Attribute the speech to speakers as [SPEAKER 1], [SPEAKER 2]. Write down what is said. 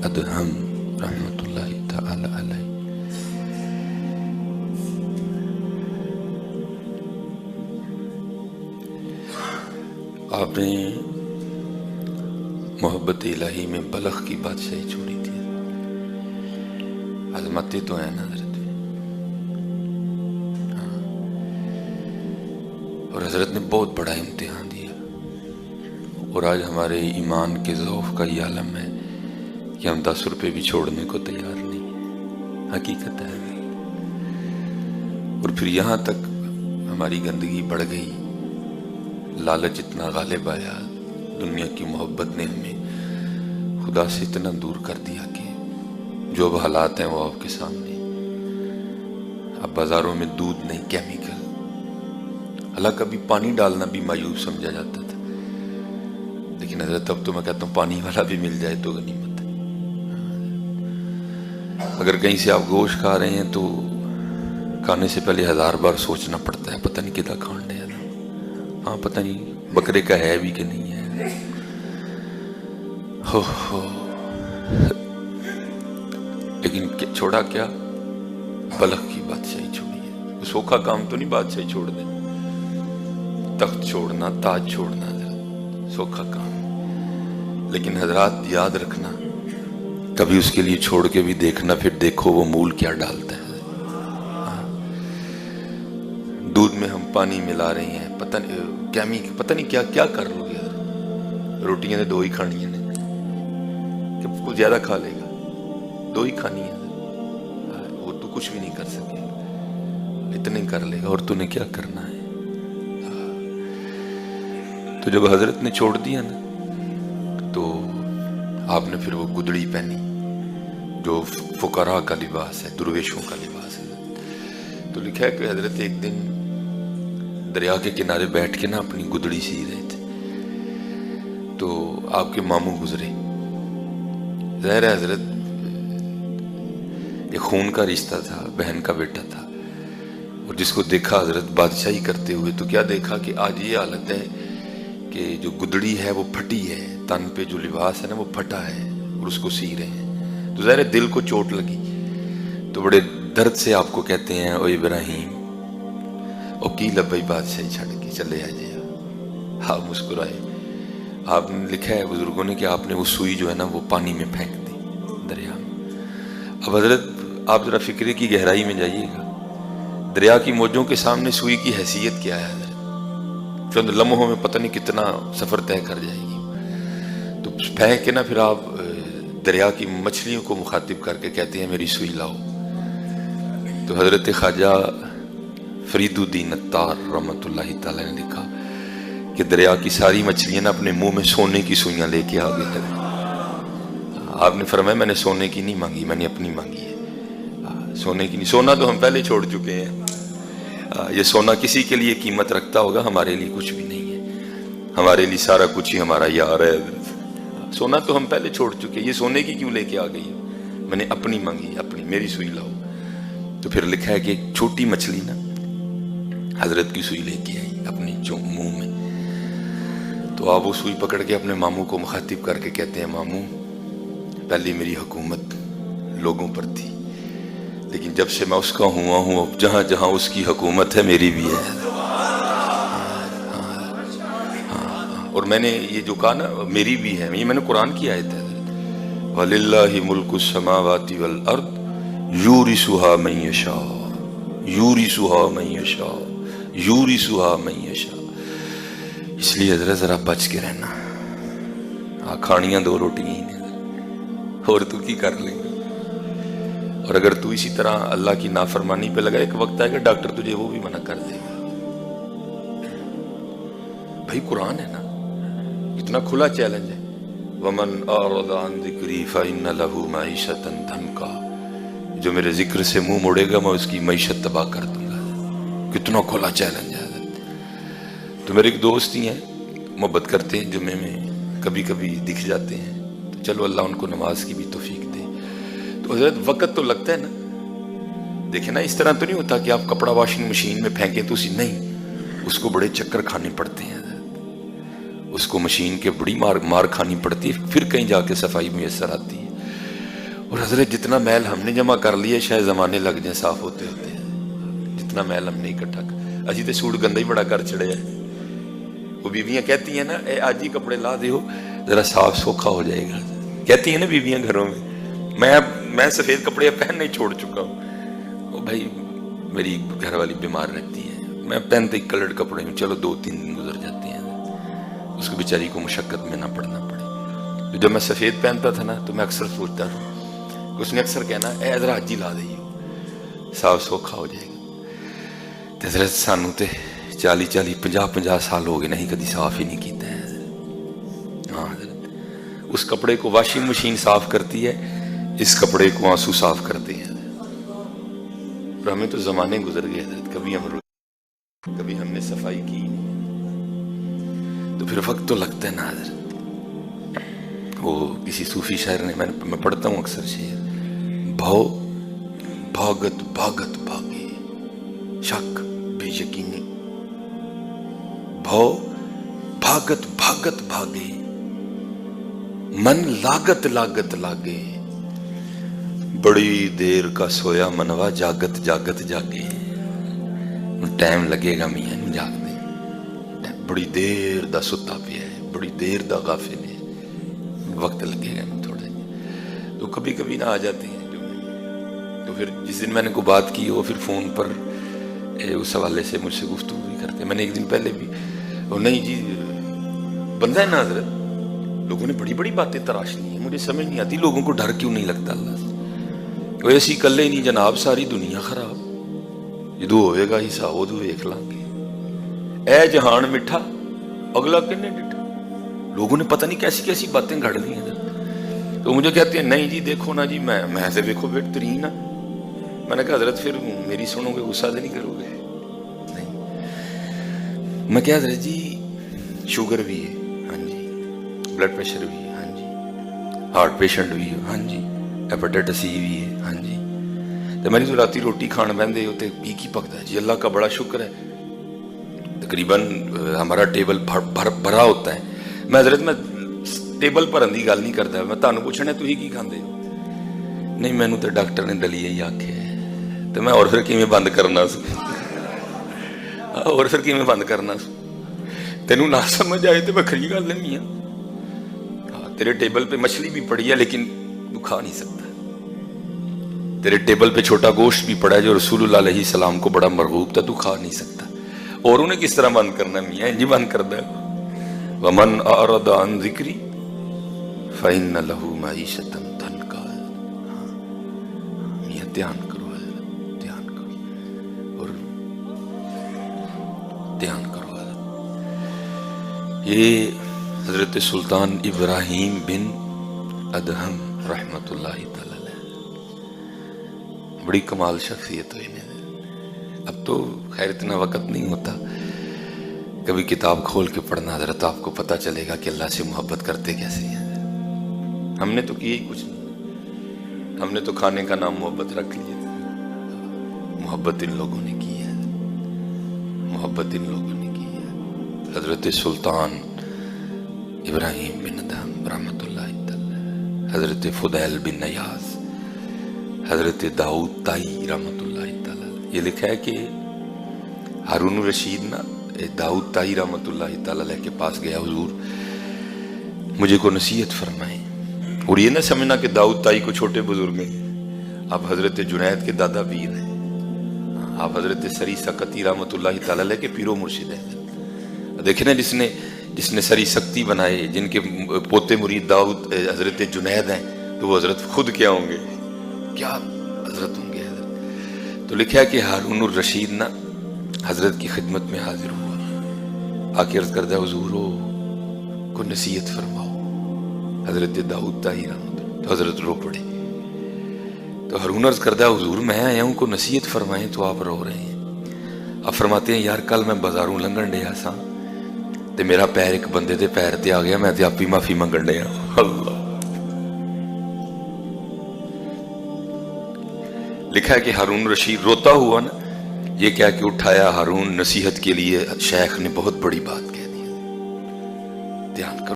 [SPEAKER 1] ادہم رحمۃ اللہ تعالی علیہ۔ آپ نے محبت الہی میں بلخ کی بادشاہی چھوڑی تھی، عظمتیں تو ہیں نا حضرت، اور حضرت نے بہت بڑا امتحان دیا، اور آج ہمارے ایمان کے ضعف کا یہ عالم ہے کہ ہم 10 روپے بھی چھوڑنے کو تیار نہیں، حقیقت ہے۔ اور پھر یہاں تک ہماری گندگی بڑھ گئی، لالچ اتنا غالب آیا، دنیا کی محبت نے ہمیں خدا سے اتنا دور کر دیا کہ جو اب حالات ہیں وہ آپ کے سامنے۔ اب بازاروں میں دودھ نہیں، کیمیکل، حالانکہ کبھی پانی ڈالنا بھی معیوب سمجھا جاتا تھا، لیکن حضرت اب تو میں کہتا ہوں پانی والا بھی مل جائے تو غنیمت ہے۔ اگر کہیں سے آپ گوشت کھا رہے ہیں تو کھانے سے پہلے 1000 بار سوچنا پڑتا ہے، پتہ نہیں کدھر کھانڈے ہے، ہاں پتہ نہیں بکرے کا ہے بھی کہ نہیں ہے۔ ہو لیکن چھوڑا کیا؟ بلخ کی بادشاہی چھوڑی ہے۔ سوکھا کام تو نہیں بادشاہی چھوڑ دیں، تخت چھوڑنا، تاج چھوڑنا سوکھا کام، لیکن حضرات یاد رکھنا، کبھی اس کے لیے چھوڑ کے بھی دیکھنا، پھر دیکھو وہ مول کیا ڈالتا ہے۔ دودھ میں ہم پانی ملا رہے ہیں، پتہ نہیں کیا کیا کر لو گے۔ روٹیاں نے 2 ہی کھانی ہیں، کہ کچھ زیادہ کھا لے گا، 2 ہی کھانی ہے، وہ تو کچھ بھی نہیں کر سکے، اتنے کر لے گا، اور تو نے کیا کرنا ہے۔ تو جب حضرت نے چھوڑ دیا نا، تو آپ نے پھر وہ گدڑی پہنی جو فقراء کا لباس ہے، درویشوں کا لباس ہے۔ تو لکھا ہے کہ حضرت ایک دن دریا کے کنارے بیٹھ کے نا اپنی گدڑی سی رہے تھے، تو آپ کے ماموں گزرے۔ ظاہر ہے حضرت ایک خون کا رشتہ تھا، بہن کا بیٹا تھا، اور جس کو دیکھا حضرت بادشاہی کرتے ہوئے، تو کیا دیکھا کہ آج یہ حالت ہے کہ جو گدڑی ہے وہ پھٹی ہے، تن پہ جو لباس ہے نا وہ پھٹا ہے، اور اس کو سی رہے ہیں۔ تو ظاہر ہے دل کو چوٹ لگی، تو بڑے درد سے آپ کو کہتے ہیں، او ابراہیم، او کی لبئی بادشاہی چھڑ کے چلے آجے۔ آپ مسکرائے۔ آپ نے لکھا ہے بزرگوں نے کہ آپ نے وہ سوئی جو ہے نا وہ پانی میں پھینک دی، دریا میں۔ اب حضرت آپ ذرا فکرے کی گہرائی میں جائیے گا، دریا کی موجوں کے سامنے سوئی کی حیثیت کیا ہے حضرت؟ چند لمحوں میں پتہ نہیں کتنا سفر طے کر جائے گی۔ تو پھینک کے نا پھر آپ دریا کی مچھلیوں کو مخاطب کر کے کہتے ہیں میری سوئی لاؤ۔ تو حضرت خواجہ فرید الدین عطار رحمۃ اللہ تعالی نے لکھا کہ دریا کی ساری مچھلیاں نا اپنے منہ میں سونے کی سوئیاں لے کے آ گئے۔ آپ نے فرمایا میں نے سونے کی نہیں مانگی، میں نے اپنی مانگی ہے، سونے کی نہیں۔ سونا تو ہم پہلے چھوڑ چکے ہیں، یہ سونا کسی کے لیے قیمت رکھتا ہوگا، ہمارے لیے کچھ بھی نہیں ہے، ہمارے لیے سارا کچھ ہی ہمارا یار ہے۔ سونا تو ہم پہلے چھوڑ چکے، یہ سونے کی کیوں لے کے آ گئی ہے؟ میں نے اپنی مانگی، اپنی، میری سوئی لاؤ۔ تو پھر لکھا ہے کہ ایک چھوٹی مچھلی نا حضرت کی سوئی لے کے آئی اپنی منہ میں، تو آپ وہ سوئی پکڑ کے اپنے ماموں کو مخاطب کر کے کہتے ہیں ماموں، پہلے میری حکومت لوگوں پر تھی، لیکن جب سے میں اس کا ہوا ہوں، اب جہاں جہاں اس کی حکومت ہے میری بھی ہے۔ اور میں نے یہ جو کہا نا میری بھی ہے، یہ میں نے قرآن کی آیت ہے، وَلِلَّهِ مُلْكُ السَّمَاوَاتِ وَالْأَرْضِ يُورِثُهَا مَن يَشَاءُ يُورِثُهَا مَن يَشَاءُ يُورِثُهَا مَن يَشَاءُ۔ اس لیے حضرت ذرا بچ کے رہنا، کھانیاں 2 روٹیاں ہی ہیں، اور تو کی کر لیں گے۔ اور اگر تو اسی طرح اللہ کی نافرمانی پہ لگا، ایک وقت آئے گا ڈاکٹر تجھے وہ بھی منع کر دے گا۔ بھائی قرآن ہے نا، اتنا کھلا چیلنج ہے، وَمَنْ أَعْرَضَ عَنْ ذِكْرِي فَإِنَّ لَهُ مَعِيشَةً ضَنْكًا، جو میرے ذکر سے منہ موڑے گا میں اس کی معیشت تباہ کر دوں گا۔ کتنا کھلا چیلنج ہے حضرت۔ تو میرے ایک دوست ہی ہیں، محبت کرتے ہیں، جمعے میں کبھی کبھی دکھ جاتے ہیں، تو چلو اللہ ان کو نماز کی بھی توفیق دے۔ تو حضرت وقت تو لگتا ہے نا، دیکھیں نا اس طرح تو نہیں ہوتا کہ آپ کپڑا واشنگ مشین میں پھینکیں تو اسی، نہیں، اس کو بڑے چکر کھانے پڑتے ہیں، اس کو مشین کے بڑی مار کھانی پڑتی ہے، پھر کہیں جا کے صفائی میسر آتی ہے۔ اور حضرت جتنا میل ہم نے جمع کر لیا شاید زمانے لگ جائیں صاف ہوتے ہوتے ہیں، جتنا میل ہم نے اکٹھا کر، اسی تے سوٹ گندا ہی بڑا کر چڑے ہے۔ وہ بیویاں کہتی ہیں نا اے آج ہی کپڑے لا دیو ذرا صاف سوکھا ہو جائے گا، کہتی ہیں نا بیویاں گھروں میں میں سفید کپڑے پہننے چھوڑ چکا ہوں، وہ بھائی میری گھر والی بیمار رہتی ہے، میں پہنتے ہی کلرڈ کپڑے میں، چلو 2-3 دن گزر جاتے ہیں، اس کو بیچاری کو مشقت میں نہ پڑنا پڑے۔ جب میں سفید پہنتا تھا نا تو میں اکثر سوچتا تھا، اس نے اکثر کہنا اے حضرت حج ہی لا دئیو صاف سوکھا ہو جائے گا۔ تے حضرت سانو تے 40-50 سال ہو گئے نہیں کدی صاف ہی نہیں کیتا ہے حضرت۔ ہاں حضرت اس کپڑے کو واشنگ مشین صاف کرتی ہے، اس کپڑے کو آنسو صاف کرتے ہیں حضرت۔ اور ہمیں تو زمانے گزر گئے حضرت، کبھی ہم نے صفائی کی تو پھر وقت تو لگتا ہے نا حضرت۔ وہ کسی صوفی شاعر نے، میں پڑھتا ہوں اکثر شعر، بھاؤ بھاگت بھاگت بھاگے شک بے یقینی، بھاؤ بھاگت بھاگت بھاگے من لاگت لاگت لاگے، بڑی دیر کا سویا منوا جاگت جاگت جاگے۔ ٹائم لگے گا میاں نوں جاگ دے، بڑی دیر دا ستا پیا ہے، بڑی دیر دا غافل ہے، وقت لگے گا تھوڑا۔ تو کبھی کبھی نہ آ جاتے ہیں جو، تو پھر جس دن میں نے کو بات کی وہ پھر فون پر اس حوالے سے مجھ سے گفتگو بھی کرتے۔ میں نے ایک دن پہلے بھی، نہیں جی بندہ ہے نا حضرت، لوگوں نے بڑی بڑی باتیں تراش لی ہیں، مجھے سمجھ نہیں آتی لوگوں کو ڈر کیوں نہیں لگتا اللہ سے۔ وہ ایسی کلے نہیں جناب ساری دنیا خراب، جدو ہوئے گا حساب ادو ویکھ لیں گے، اے جہان مٹھا اگلا کنے ڈٹھا۔ لوگوں نے پتہ نہیں کیسی کیسی باتیں گھڑ لی ہیں حضرت۔ تو مجھے کہتے ہیں نہیں جی دیکھو نا جی میں سے دیکھو بہترین ہاں۔ میں نے کہا حضرت پھر میری سنو گے غصہ نہیں کرو گے؟ نہیں۔ میں کہا حضرت جی شوگر بھی ہے، ہاں جی، بلڈ پریشر بھی ہے، ہاں جی، ہارٹ پیشنٹ بھی ہے، ہاں جی، ہیپیٹائٹس سی بھی ہے، ہاں جی۔ تو میری تو راتی روٹی کھان بہندے ہوتے کی پکتا ہے جی، اللہ کا بڑا شکر ہے تقریباً ہمارا ٹیبل بھرا ہوتا ہے۔ میں حضرت میں ٹیبل پر اندھی گل نہیں کرتا، میں تانوں پوچھنا تسی کی کھاندے ہو؟ نہیں مینوں تو ڈاکٹر نے دلیہ ہی آکھیا ہے، تو میں اور پھر کیویں بند کرنا سو، اور پھر کیویں بند کرنا سو؟ تینوں نہ سمجھ آئے تو وکھری گل ہے میاں، تیرے ٹیبل پہ مچھلی بھی پڑی ہے لیکن تو کھا نہیں سکتا، تیرے ٹیبل پہ چھوٹا گوشت بھی پڑا ہے جو رسول اللہ علیہ السلام کو بڑا مرغوب تھا، تو کھا نہیں سکتا۔ اور انہیں کس طرح بند کرنا ہے میاں؟ جی بند کر دے، وَمَنْ أَعْرَضَ عَنْ ذِكْرِي فَإِنَّ لَهُ مَعِيشَةً ضَنْكًا۔ میاں دھیان کرو حضرت، دھیان کرو، اور دھیان کرو حضرت۔ یہ حضرت سلطان ابراہیم بن ادہم رحمت اللہ تعالی علیہ، بڑی کمال شخصیت ہوئی نے۔ اب تو خیر اتنا وقت نہیں ہوتا، کبھی کتاب کھول کے پڑھنا حضرت، آپ کو پتہ چلے گا کہ اللہ سے محبت کرتے کیسے ہیں۔ ہم نے تو کیا ہی کچھ نہیں، ہم نے تو کھانے کا نام محبت رکھ لیا، محبت ان لوگوں نے کی ہے، محبت ان لوگوں نے کی ہے۔ حضرت سلطان ابراہیم بن ادہم رحمت اللہ تعالی، حضرت فضیل بن نیاز، حضرت داؤد طائی رحمت اللہ تعالی۔ یہ لکھا ہے کہ ہارون الرشید نا داؤد طائی رحمت اللہ تعالی کے پاس گیا، حضور مجھے کو نصیحت فرمائیں۔ اور یہ نہ سمجھنا کہ داؤد طائی کو چھوٹے بزرگ ہیں، آپ حضرت جنید کے دادا پیر ہیں، آپ حضرت سری سقطی رحمت اللہ تعالی کے پیر و مرشد ہیں۔ دیکھیں نا جس نے سری سکتی بنائے، جن کے پوتے مرید داؤد حضرت جنید ہیں، تو وہ حضرت خود کیا ہوں گے، کیا حضرت ہوں گے حضرت۔ تو لکھا ہے کہ ہارون الرشید نا حضرت کی خدمت میں حاضر ہوا، آ کے عرض کردہ حضور کو نصیحت فرماؤ، حضرت داؤد طائی رحمت اللہ، تو حضرت رو پڑے۔ تو ہارون عرض کردہ حضور میں آیا ہوں کو نصیحت فرمائیں، تو آپ رو رہے ہیں۔ آپ فرماتے ہیں یار کل میں بازاروں لنگن ڈیا سا تے میرا پیر ایک بندے دے پیر تے آ گیا، میں تے آپ ہی معافی منگن ڈیا۔ اللہ، لکھا ہے کہ ہارون رشید روتا ہوا نا، یہ کہہ کے اٹھایا ہارون نصیحت کے لیے، شیخ نے بہت بڑی بات کہہ دی، دھیان کرو۔